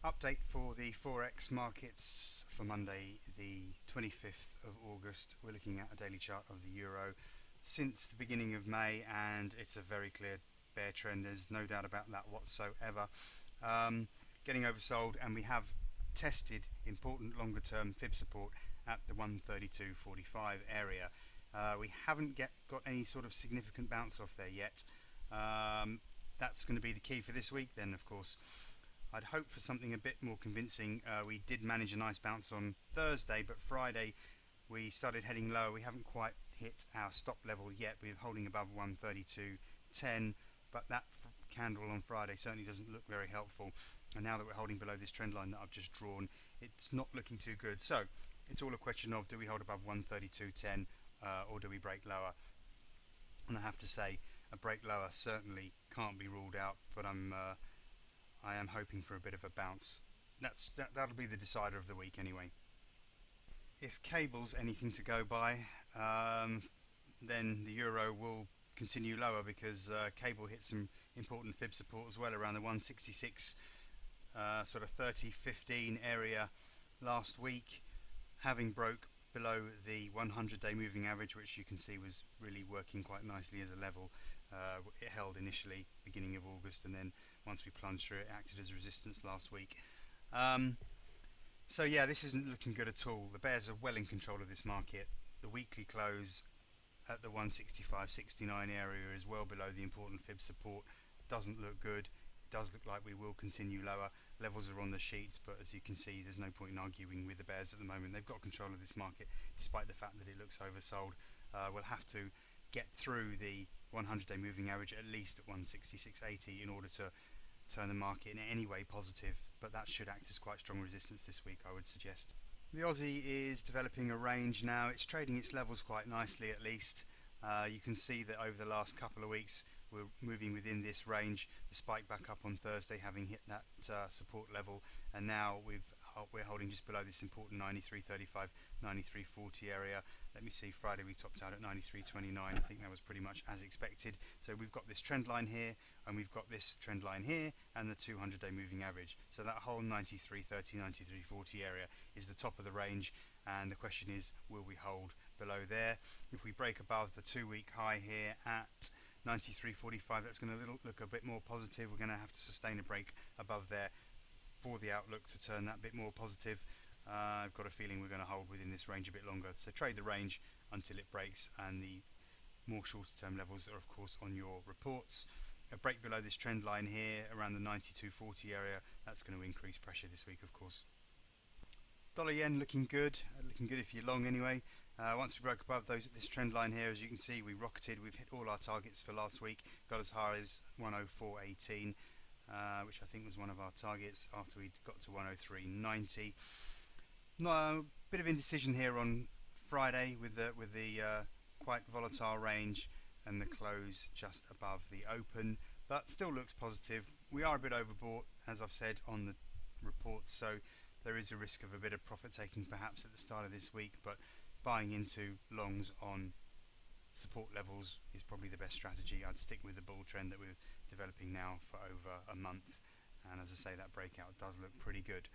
Update for the Forex markets for Monday, the 25th of August. We're looking at a daily chart of the euro since the beginning of May, and it's a very clear bear trend. There's no doubt about that whatsoever. Getting oversold, and we have tested important longer term fib support at the 132.45 area. We haven't got any sort of significant bounce off there yet. That's going to be the key for this week then, of course. I'd hope for something a bit more convincing. We did manage a nice bounce on Thursday, but Friday we started heading lower. We haven't quite hit our stop level yet. We're holding above 132.10, but that candle on Friday certainly doesn't look very helpful. And now that we're holding below this trend line that I've just drawn, it's not looking too good. So it's all a question of, do we hold above 132.10 or do we break lower? And I have to say, a break lower certainly can't be ruled out, but I am hoping for a bit of a bounce. That'll be the decider of the week anyway. If cable's anything to go by, then the euro will continue lower, because cable hit some important fib support as well around the 166 sort of 30-15 area last week, having broke below the 100-day moving average, which you can see was really working quite nicely as a level. It held initially beginning of August, and then once we plunged through, it acted as resistance last week. So yeah, this isn't looking good at all. The bears are well in control of this market. The weekly close at the 165.69 area is well below the important fib support. Doesn't look good. It does look like we will continue lower. Levels are on the sheets, but as you can see, there's no point in arguing with the bears at the moment. They've got control of this market, despite the fact that it looks oversold. We'll have to get through the 100-day moving average at least at 166.80 in order to turn the market in any way positive, but that should act as quite strong resistance this week, I would suggest. The Aussie is developing a range now. It's trading its levels quite nicely, at least. You can see that over the last couple of weeks we're moving within this range. The spike back up on Thursday, having hit that support level, and now we're holding just below this important 93.35, 93.40 area. Let me see, Friday we topped out at 93.29. I think that was pretty much as expected. So we've got this trend line here, and we've got this trend line here, and the 200-day moving average. So that whole 93.30, 93.40 area is the top of the range, and the question is, will we hold below there? If we break above the 2-week high here at 93.45, that's going to look a bit more positive. We're going to have to sustain a break above there for the outlook to turn that bit more positive. I've got a feeling we're going to hold within this range a bit longer, so trade the range until it breaks, and the more shorter term levels are of course on your reports. A break below this trend line here around the 92.40 area, that's going to increase pressure this week, of course. Dollar yen looking good if you're long anyway. Once we broke above this trend line here, as you can see, we rocketed. We've hit all our targets for last week, got as high as 104.18, which I think was one of our targets after we got to 103.90. No, bit of indecision here on Friday with the quite volatile range and the close just above the open, but still looks positive. We are a bit overbought, as I've said on the reports, so there is a risk of a bit of profit taking perhaps at the start of this week, but buying into longs on support levels is probably the best strategy. I'd stick with the bull trend that we're developing now for over a month, and as I say, that breakout does look pretty good.